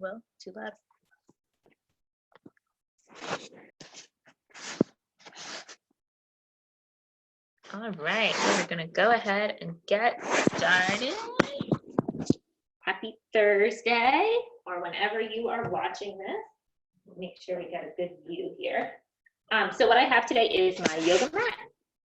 Well, too loud. All right, we're gonna go ahead and get started. Happy Thursday, or whenever you are watching this. Make sure we get a good view here. So what I have today is my yoga mat,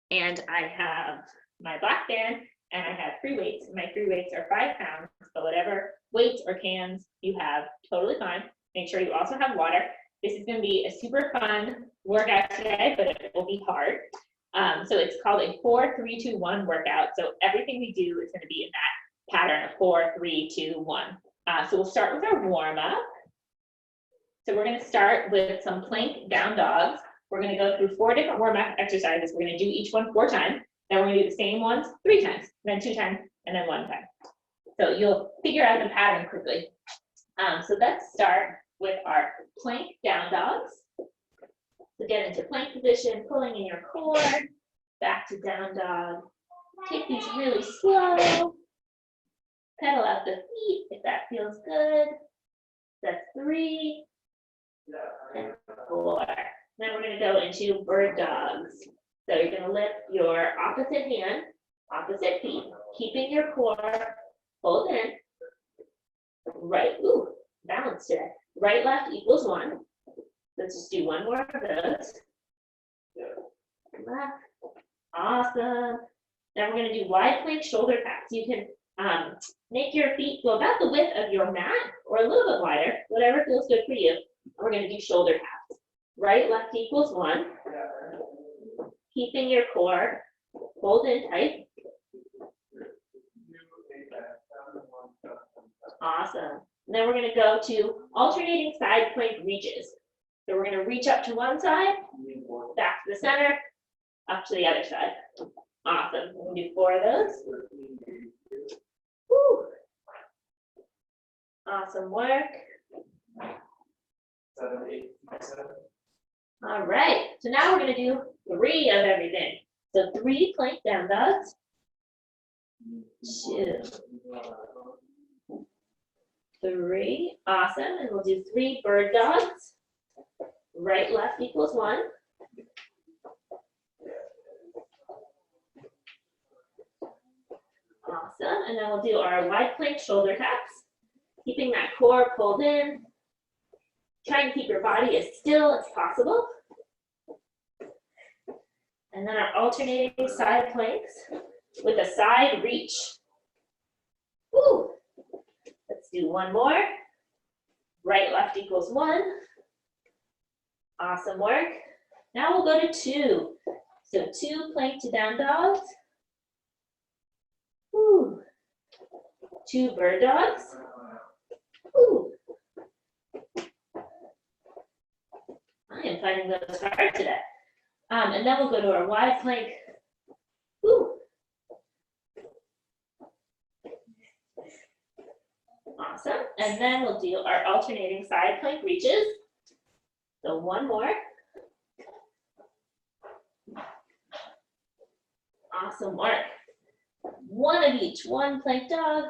and I have my black band, and I have free weights. My free weights are 5 pounds, but whatever weights or cans you have, totally fine. Make sure you also have water. This is gonna be a super fun workout today, but it will be hard. So it's called a 4-3-2-1 workout. So everything we do is gonna be in that pattern of 4-3-2-1. So we'll start with our warm up. So we're gonna start with some plank down dogs. We're gonna go through 4 different warm up exercises. We're gonna do each one 4 times. Then we're gonna do the same ones 3 times, then 2 times, and then 1 time. So you'll figure out the pattern quickly. So let's start with our plank down dogs. So get into plank position, pulling in your core, back to down dog. Take these really slow. Pedal out the feet if that feels good. That's 3 and 4. Then we're gonna go into bird dogs. So you're gonna lift your opposite hand, opposite feet, keeping your core pulled in. Right, ooh, balance today. Right, left equals 1. Let's just do 1 more of those. Left, awesome. Then we're gonna do wide plank shoulder taps. You can make your feet go about the width of your mat or a little bit wider, whatever feels good for you. We're gonna do shoulder taps. Right, left equals 1. Keeping your core pulled in tight. Awesome. And then we're going to go to alternating side plank reaches. So we're going to reach up to one side, back to the center, up to the other side. Awesome. We're going to do 4 of those. Woo. Awesome work. 7, 8, 7. All right. So now we're going to do 3 of everything. So 3 plank down dogs. 2. 3, awesome, and we'll do 3 bird dogs. Right, left equals 1. Awesome, and then we'll do our wide plank shoulder taps, keeping that core pulled in. Try and keep your body as still as possible. And then our alternating side planks with a side reach. Woo! Let's do 1 more. Right, left equals 1. Awesome work. Now we'll go to 2. So 2 plank to down dogs. Woo. 2 bird dogs. Woo. I am finding those hard today. And then we'll go to our wide plank. Woo. Awesome. And then we'll do our alternating side plank reaches. So 1 more. Awesome work. 1 of each. 1 plank dog,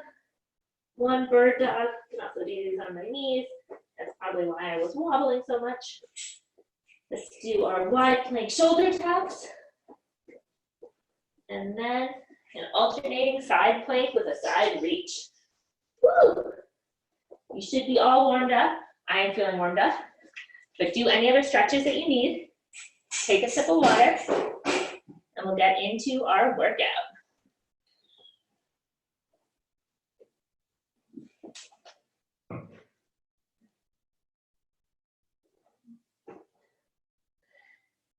1 bird dog. You can also do these on my knees. That's probably why I was wobbling so much. Let's do our wide plank shoulder taps. And then an alternating side plank with a side reach. Woo! You should be all warmed up. I am feeling warmed up. But do any other stretches that you need. Take a sip of water, and we'll get into our workout.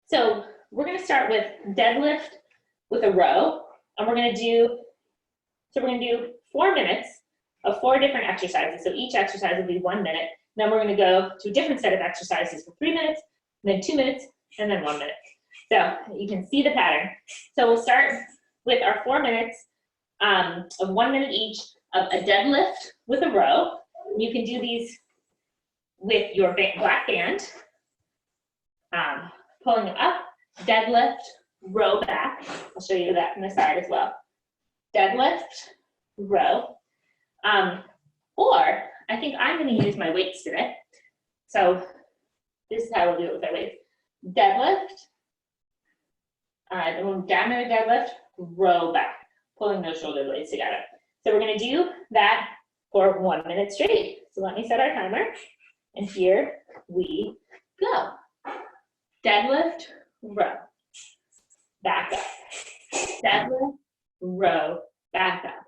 So we're going to start with deadlift with a row, and we're going to do 4 minutes of 4 different exercises. So each exercise will be 1 minute. Then we're going to go to a different set of exercises for 3 minutes, then 2 minutes, and then 1 minute. So you can see the pattern. So we'll start with our 4 minutes of 1 minute each of a deadlift with a row. You can do these with your black band, pulling them up, deadlift, row back. I'll show you that from the side as well. Deadlift, row. Or I think I'm going to use my weights today. So this is how we'll do it with our weights. Deadlift. Then we'll down our deadlift, row back, pulling those shoulder blades together. So we're going to do that for 1 minute straight. So let me set our timer. And here we go. Deadlift, row, back up. Deadlift, row, back up.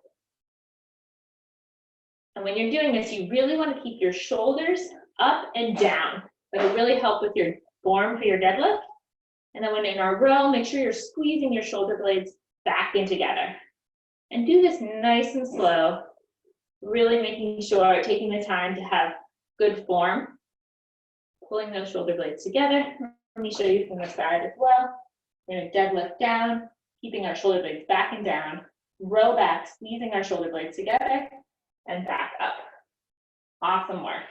And when you're doing this, you really want to keep your shoulders up and down. That'll really help with your form for your deadlift. And then when in our row, make sure you're squeezing your shoulder blades back in together. And do this nice and slow, really making sure, taking the time to have good form. Pulling those shoulder blades together. Let me show you from the side as well. We're going to deadlift down, keeping our shoulder blades back and down. Row back, squeezing our shoulder blades together, and back up. Awesome work.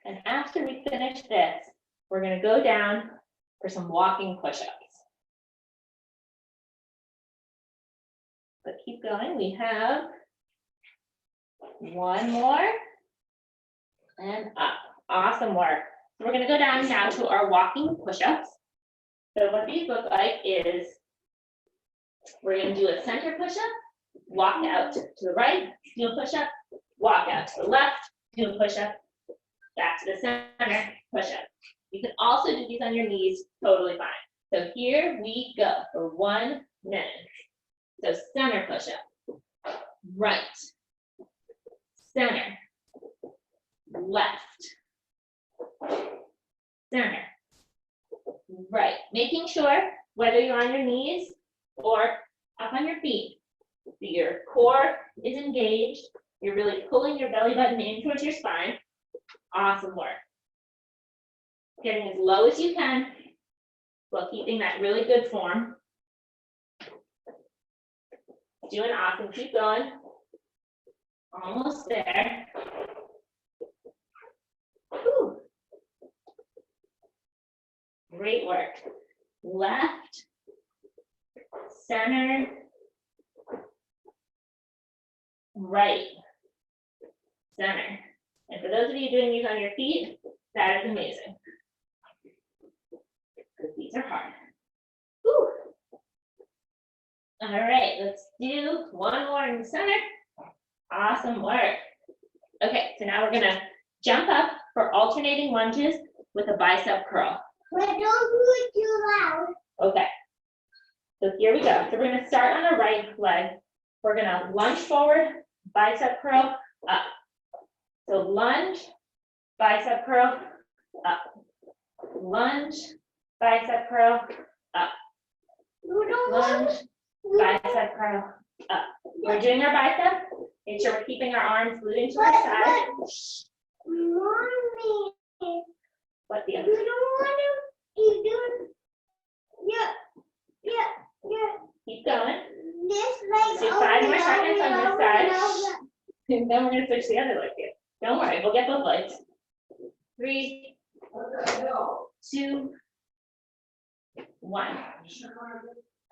And after we finish this, we're going to go down for some walking push-ups. But keep going. We have one more and up. Awesome work. So we're going to go down now to our walking push-ups. So what these look like is we're going to do a center push-up, walk out to the right, do a push-up, walk out to the left, do a push-up, back to the center, push-up. You can also do these on your knees, totally fine. So here we go for 1 minute. So center push-up, right, center, left, center, right. Making sure whether you're on your knees or up on your feet, your core is engaged. You're really pulling your belly button in towards your spine. Awesome work. Getting as low as you can while keeping that really good form. Doing awesome. Keep going. Almost there. Whew. Great work. Left, center, right, center. And for those of you doing these on your feet, that is amazing. Because these are hard. Whew. All right, let's do one more in the center. Awesome work. Okay, so now we're gonna jump up for alternating lunges with a bicep curl. But don't do it too loud. Okay, so here we go. So we're gonna start on the right leg. We're gonna lunge forward, bicep curl, up. So lunge, bicep curl, up. Lunge, bicep curl, up. Lunge, bicep curl, up. We're doing our bicep. Make sure we're keeping our arms glued to our side. Mommy, What the you other? don't want to keep doing. Yeah. Keep going. This leg. Do 5 more seconds on this side. And then we're gonna switch the other leg here. Don't worry, we'll get both legs. 3, 2, 1.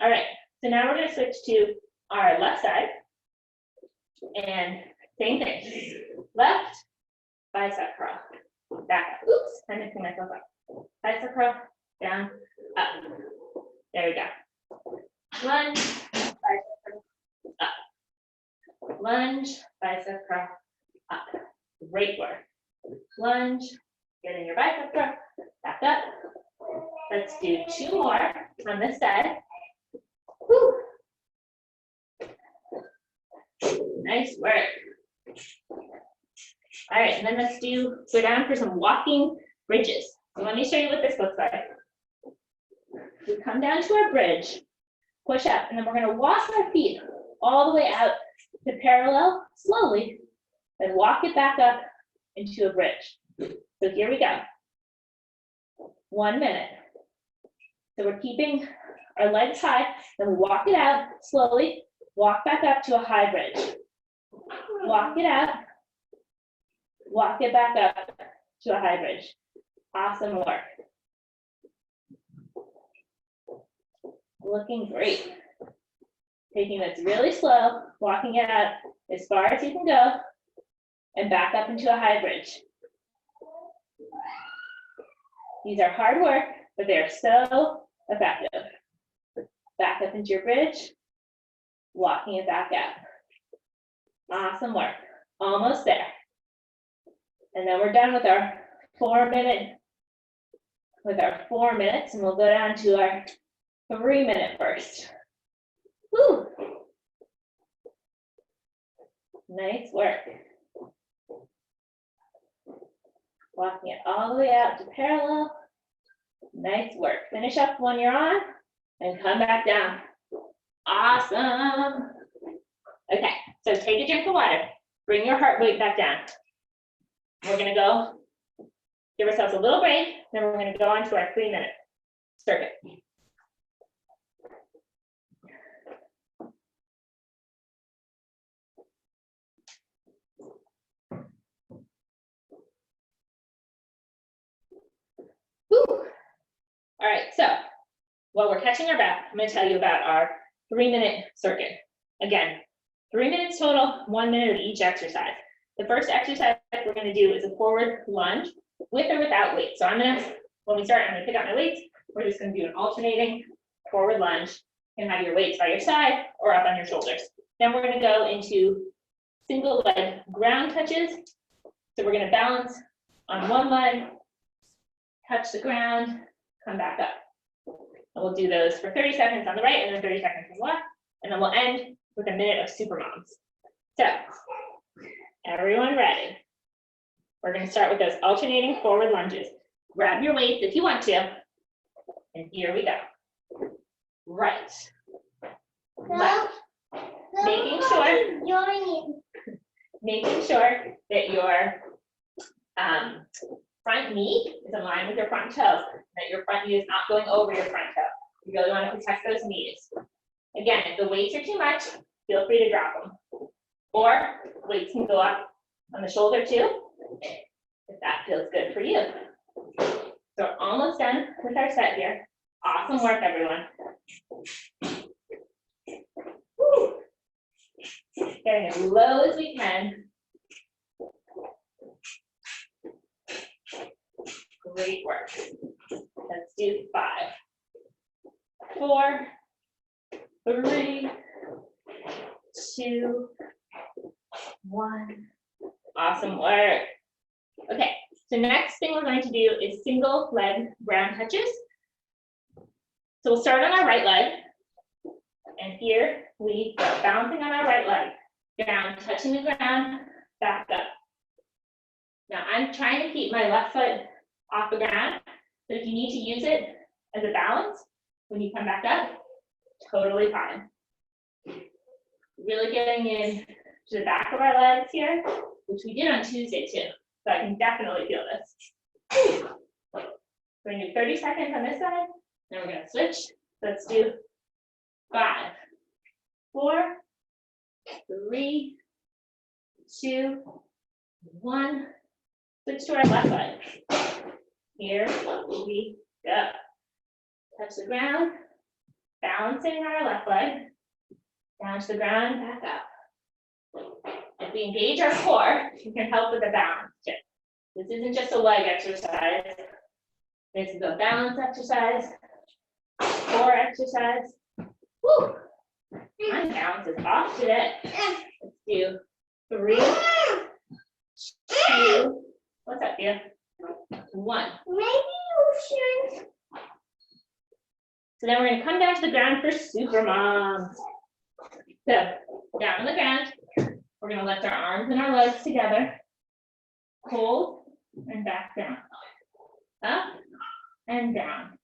All right, so now we're gonna switch to our left side. And same thing. Left, bicep curl. Back up. Oops, I'm mixing myself up. Bicep curl, down, up. There we go. Lunge, bicep curl, up. Lunge, bicep curl, up. Great work. Lunge, get in your bicep curl, back up. Let's do 2 more on this side. Whew. Nice work. All right, and then let's go down for some walking bridges. So let me show you what this looks like. We come down to our bridge, push up, and then we're gonna walk our feet all the way out to parallel slowly, then walk it back up into a bridge. So here we go. 1 minute. So we're keeping our legs high, then we walk it out slowly, walk back up to a high bridge. Walk it out, walk it back up to a high bridge. Awesome work. Looking great. Taking this really slow, walking it out as far as you can go, and back up into a high bridge. These are hard work, but they are so effective. Back up into your bridge, walking it back out. Awesome work. Almost there. And then we're done with our 4 minutes, and we'll go down to our 3-minute burst. Woo. Nice work. Walking it all the way out to parallel. Nice work. Finish up when you're on and come back down. Awesome. Okay, so take a drink of water. Bring your heart rate back down. We're gonna go give ourselves a little break, then we're gonna go on to our 3-minute circuit. Whew. All right, so while we're catching our breath, I'm gonna tell you about our 3-minute circuit. Again, 3 minutes total, 1 minute of each exercise. The first exercise we're gonna do is a forward lunge with or without weights. So when we start, I'm gonna pick up my weights. We're just gonna do an alternating forward lunge and have your weights by your side or up on your shoulders. Then we're gonna go into single leg ground touches. So we're gonna balance on one leg, touch the ground, come back up. And we'll do those for 30 seconds on the right and then 30 seconds on the left. And then we'll end with a minute of super moms. So, everyone ready? We're gonna start with those alternating forward lunges. Grab your weights if you want to. And here we go. Right. Left. Making sure that your front knee is in line with your front toe, that your front knee is not going over your front toe. You really want to protect those knees. Again, if the weights are too much, feel free to drop them. Or weights can go up on the shoulder too, if that feels good for you. So we're almost done with our set here. Awesome work, everyone. Woo. Getting as low as we can. Great work. Let's do 5, 4, 3, 2, 1. Awesome work. Okay, so next thing we're going to do is single leg ground touches. So we'll start on our right leg. And here we go bouncing on our right leg, down, touching the ground, back up. Now I'm trying to keep my left foot off the ground, but if you need to use it as a balance when you come back up, totally fine. Really getting in to the back of our legs here, which we did on Tuesday too, so I can definitely feel this. We're gonna do 30 seconds on this side, then we're gonna switch. Let's do 5, 4, 3, 2, 1. Switch to our left leg. Here we go. Touch the ground, balancing our left leg, down to the ground, back up. If we engage our core, we can help with the balance too. This isn't just a leg exercise. This is a balance exercise, core exercise. Woo! My balance is off today. Let's do 3, 2, what's up, Thea? 1. Maybe you should. So then we're gonna come down to the ground for super moms. So down on the ground, we're gonna lift our arms and our legs together. Hold and back down. Up and down.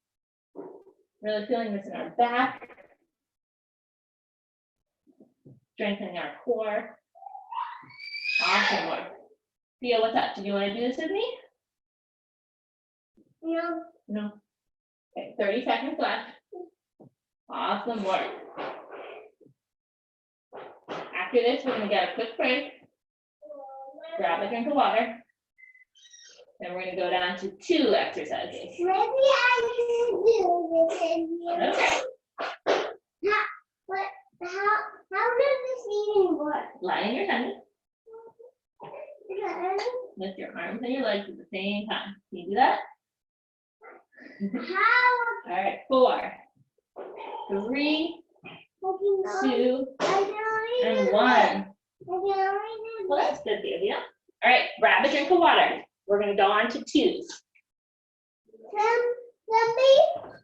Really feeling this in our back. Strengthening our core. Awesome work. Thea, what's up? Do you want to do this with me? No. No. Okay, 30 seconds left. Awesome work. After this, we're gonna get a quick break. Grab a drink of water. Then we're gonna go down to 2 exercises. Maybe I should do this. Okay. But How does this even work? Lie on your tummy. Okay. Lift your arms and your legs at the same time. Can you do that? How? All right, 4, 3, 2, and 1. Well, that's good, baby. All right, grab a drink of water. We're gonna go on to 2s. Somebody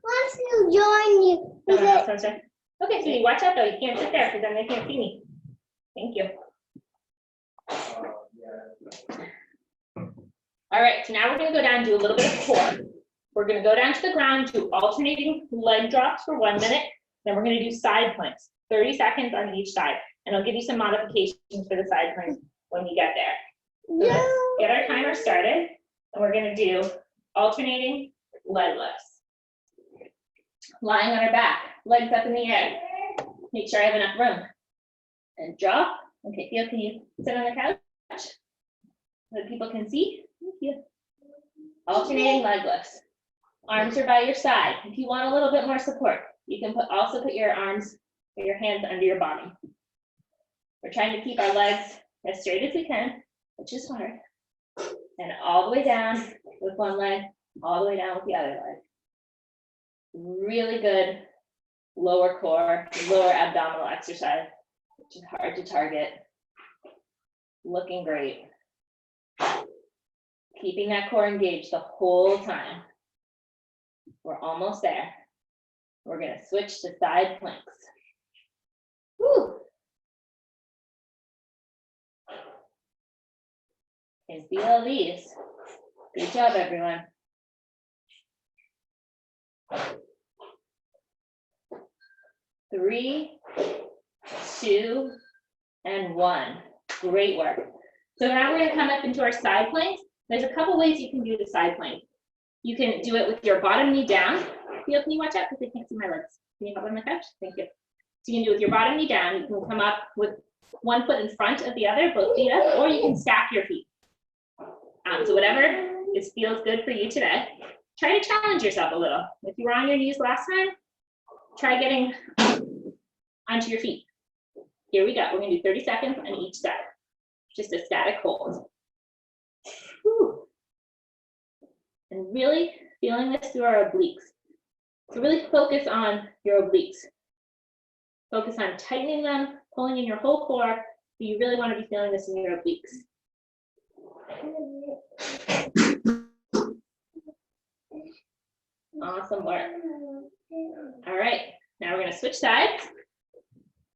wants to join you. Someone else wants to- Okay, sweetie, watch out though. You can't sit there because then they can't see me. Thank you. All right, so now we're gonna go down and do a little bit of core. We're gonna go down to the ground, do alternating leg drops for 1 minute. Then we're gonna do side planks, 30 seconds on each side. And I'll give you some modifications for the side planks when we get there. So let's get our timer started. And we're gonna do alternating leg lifts. Lying on our back, legs up in the air. Make sure I have enough room. And drop. Okay, Theo, can you sit on the couch so that people can see? Thank you. Alternating leg lifts. Arms are by your side. If you want a little bit more support, you can also put your arms or your hands under your body. We're trying to keep our legs as straight as we can, which is hard. And all the way down with one leg, all the way down with the other leg. Really good lower core, lower abdominal exercise, which is hard to target. Looking great. Keeping that core engaged the whole time. We're almost there. We're gonna switch to side planks. Woo. Can feel these. Good job, everyone. Three, 2, and 1. Great work. So now we're gonna come up into our side planks. There's a couple ways you can do the side plank. You can do it with your bottom knee down. Theo, can you watch out because they can't see my legs? Can you help on the couch? Thank you. So you can do it with your bottom knee down. You can come up with one foot in front of the other, both feet up, or you can stack your feet. So whatever feels good for you today. Try to challenge yourself a little. If you were on your knees last time, try getting onto your feet. Here we go. We're gonna do 30 seconds on each side. Just a static hold. Whew. And really feeling this through our obliques. So really focus on your obliques. Focus on tightening them, pulling in your whole core. But you really want to be feeling this in your obliques. Awesome work. All right, now we're gonna switch sides.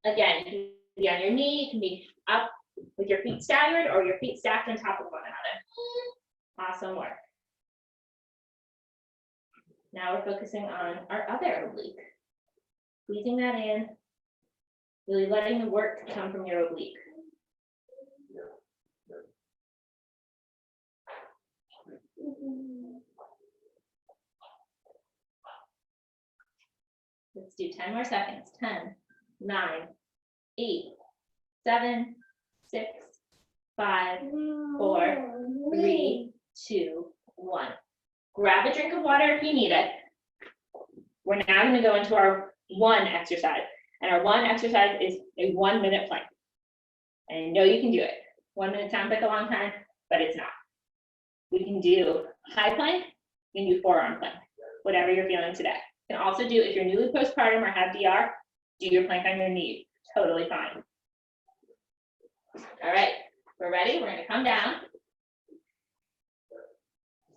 Again, you can be on your knee, you can be up with your feet staggered or your feet stacked on top of one another. Awesome work. Now we're focusing on our other oblique. Squeezing that in, really letting the work come from your oblique. Let's do 10 more seconds. 10, 9, 8, 7, 6, 5, 4, 3, 2, 1. Grab a drink of water if you need it. We're now going to go into our 1 exercise. And our 1 exercise is a 1-minute plank. And I know you can do it. 1 minute sounds like a long time, but it's not. We can do high plank, you can do forearm plank, whatever you're feeling today. You can also do, if you're newly postpartum or have DR, do your plank on your knee. Totally fine. All right, we're ready. We're going to come down.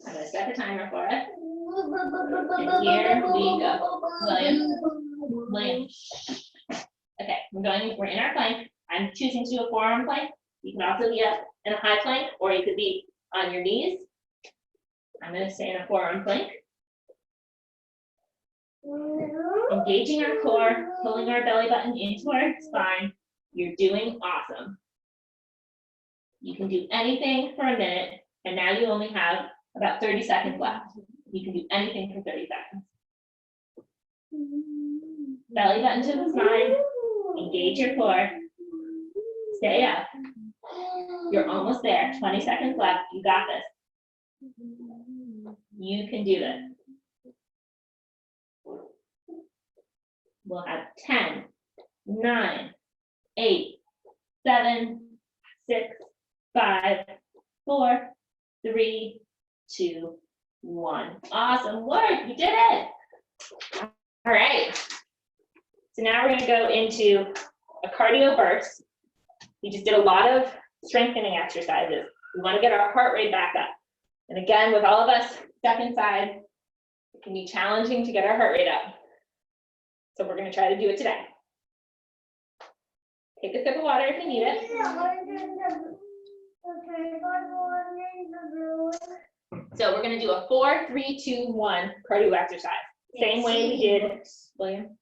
I'm going to set the timer for it. And here we go. William. Okay, we're in our plank. I'm choosing to do a forearm plank. You can also be up in a high plank, or you could be on your knees. I'm going to stay in a forearm plank. Engaging our core, pulling our belly button into our spine. You're doing awesome. You can do anything for a minute, and now you only have about 30 seconds left. You can do anything for 30 seconds. Belly button to the spine, engage your core, stay up. You're almost there, 20 seconds left, you got this. You can do this. We'll have 10, 9, 8, 7, 6, 5, 4, 3, 2, 1. Awesome work, you did it. All right. So now we're going to go into a cardio burst. We just did a lot of strengthening exercises. We want to get our heart rate back up. And again, with all of us stuck inside, it can be challenging to get our heart rate up. So we're going to try to do it today. Take a sip of water if you need it. So we're going to do a 4, 3, 2, 1 cardio exercise. Same way we did, William,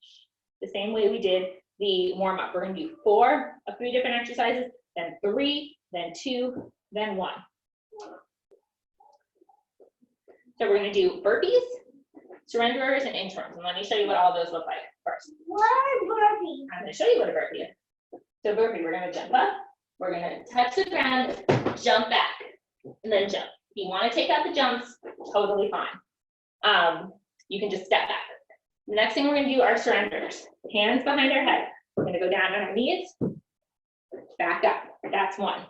the same way we did the warm up. We're going to do 4 of 3 different exercises, then 3, then 2, then 1. So we're going to do burpees, surrenderers, and inchworms. And let me show you what all those look like first. What are burpees? I'm going to show you what a burpee is. So burpee, we're going to jump up, we're going to touch the ground, jump back, and then jump. If you want to take out the jumps, totally fine. You can just step back. The next thing we're going to do are surrenders. Hands behind our head. We're going to go down on our knees, back up. That's 1.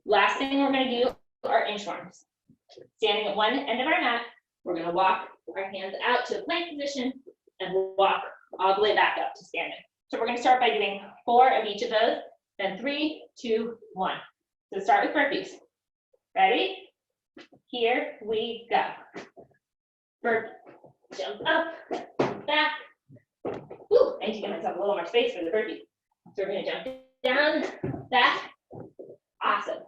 Last thing we're going to do are inchworms. Standing at one end of our mat, we're going to walk our hands out to a plank position and walk all the way back up to standing. So we're going to start by doing 4 of each of those, then 3, 2, 1. So start with burpees. Ready? Here we go. Burpee. Jump up, back. Woo, I need to give myself a little more space for the burpee. So we're going to jump down, back. Awesome.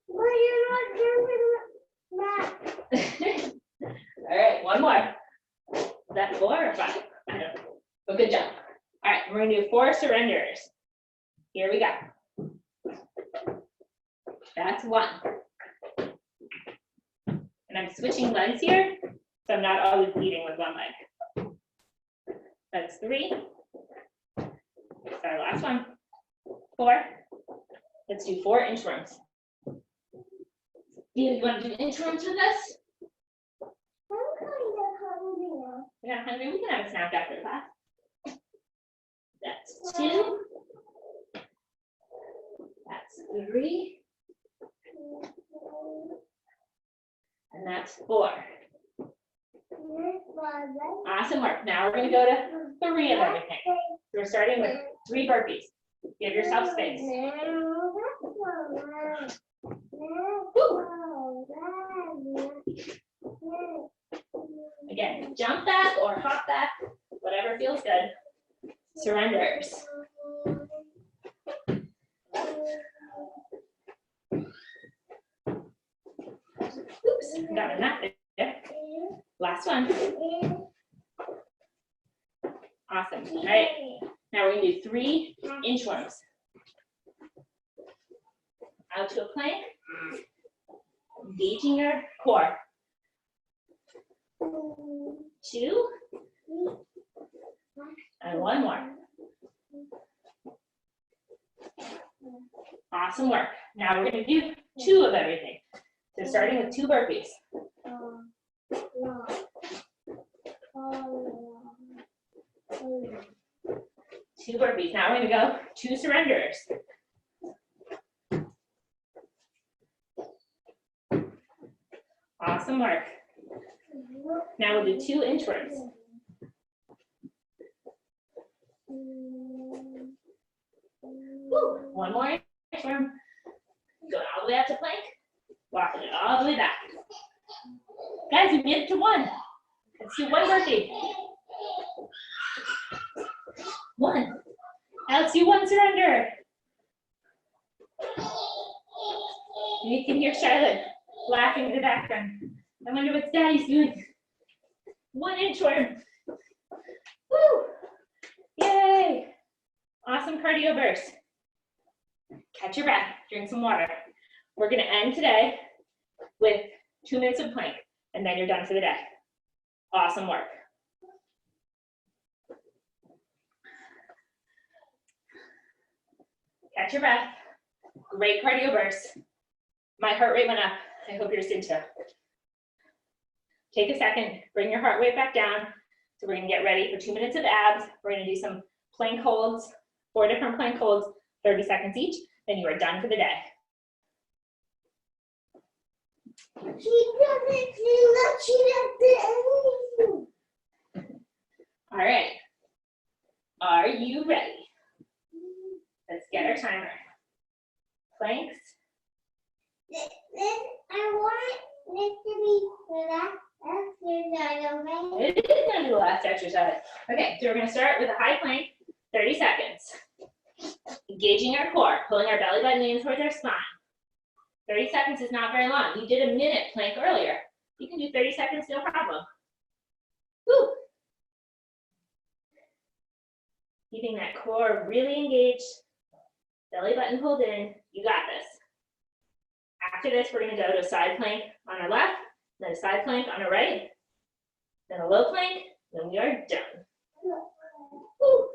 Well, you're not jumping back. All right, one more. Is that 4 or 5? I don't know. But good job. All right, we're going to do 4 surrenders. Here we go. That's 1. And I'm switching legs here, so I'm not always leading with one leg. That's 3. That's our last one. 4. Let's do 4 inchworms. Do you want to do inchworms with us? I'm kind of hungry now. You're not hungry? We can have a snack after class. That's 2. That's 3. And that's 4. Awesome work. Now we're going to go to 3 of everything. We're starting with 3 burpees. Give yourself space. Again, jump back or hop back, whatever feels good. Surrenders. Oops, got a knot there. Last one. Awesome. All right. Now we're going to do 3 inchworms. Out to a plank. Engaging your core. 2. And 1 more. Awesome work. Now we're going to do 2 of everything. So starting with 2 burpees. 2 burpees. Now we're going to go 2 surrenders. Awesome work. Now we'll do 2 inchworms. Woo. 1 more inchworm. Going all the way up to plank. Walking it all the way back. Guys, we made it to 1. Let's do 1 burpee. 1. Now let's do 1 surrender. And you can hear Charlotte laughing in the background. I wonder what Daddy's doing. 1 inchworm. Woo! Yay! Awesome cardio burst. Catch your breath, drink some water. We're going to end today with 2 minutes of plank, and then you're done for the day. Awesome work. Catch your breath. Great cardio burst. My heart rate went up. I hope yours did too. Take a second, bring your heart rate back down. So we're going to get ready for 2 minutes of abs. We're going to do some plank holds, 4 different plank holds, 30 seconds each, then you are done for the day. She doesn't feel like she does anything. All right. Are you ready? Let's get our timer. Planks. I want this to be the last exercise, okay? It is going to be the last exercise. Okay, so we're going to start with a high plank, 30 seconds. Engaging our core, pulling our belly button in towards our spine. 30 seconds is not very long. You did a minute plank earlier. You can do 30 seconds, no problem. Woo. Keeping that core really engaged, belly button pulled in, you got this. After this, we're gonna go to a side plank on our left, then a side plank on our right, then a low plank, then we are done. Woo.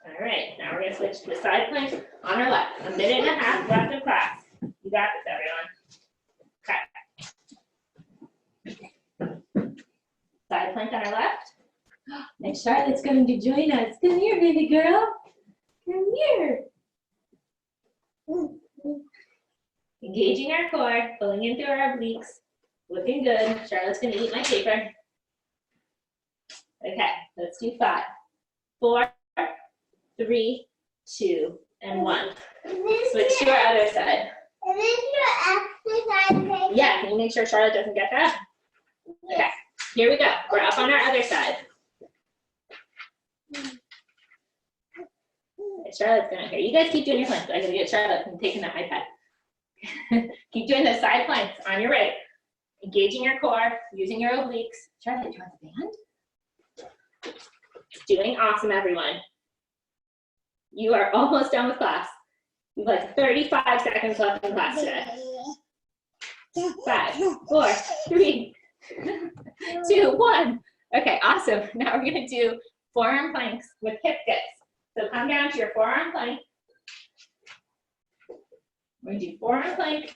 All right, now we're gonna switch to the side plank on our left. A minute and a half left of class. You got this, everyone. Okay. Side plank on our left. And Charlotte's going to join us. Come here, baby girl. Come here. Engaging our core, pulling in through our obliques. Looking good. Charlotte's going to eat my paper. Okay, let's do 5, 4, 3, 2, and 1. Switch to our other side. Is this your exercise paper? Yeah, can you make sure Charlotte doesn't get that? Okay, here we go. We're up on our other side. Charlotte's gonna hear. You guys keep doing your planks. I gotta get Charlotte from taking that iPad. Keep doing the side planks on your right. Engaging your core, using your obliques. Charlotte, do you want the band? Doing awesome, everyone. You are almost done with class. You have like 35 seconds left in class today. 5, 4, 3, 2, 1. Okay, awesome. Now we're gonna do forearm planks with hip dips. So come down to your forearm plank. We're gonna do forearm plank,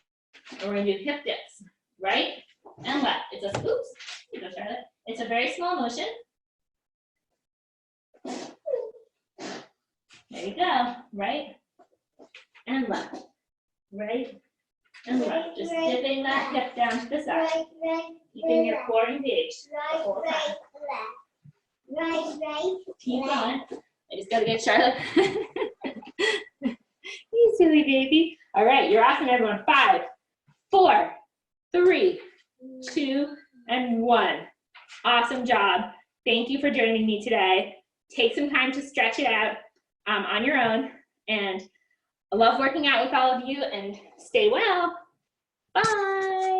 and we're gonna do hip dips, right and left. It's a, oops, here you go, Charlotte. It's a very small motion. There you go, right and left, right and left. Just dipping that hip down to the side, keeping your core engaged the whole time. Right. Keep going. I just gotta get Charlotte. You silly baby. All right, you're awesome, everyone. 5, 4, 3, 2, and 1. Awesome job. Thank you for joining me today. Take some time to stretch it out on your own. And I love working out with all of you, and stay well. Bye.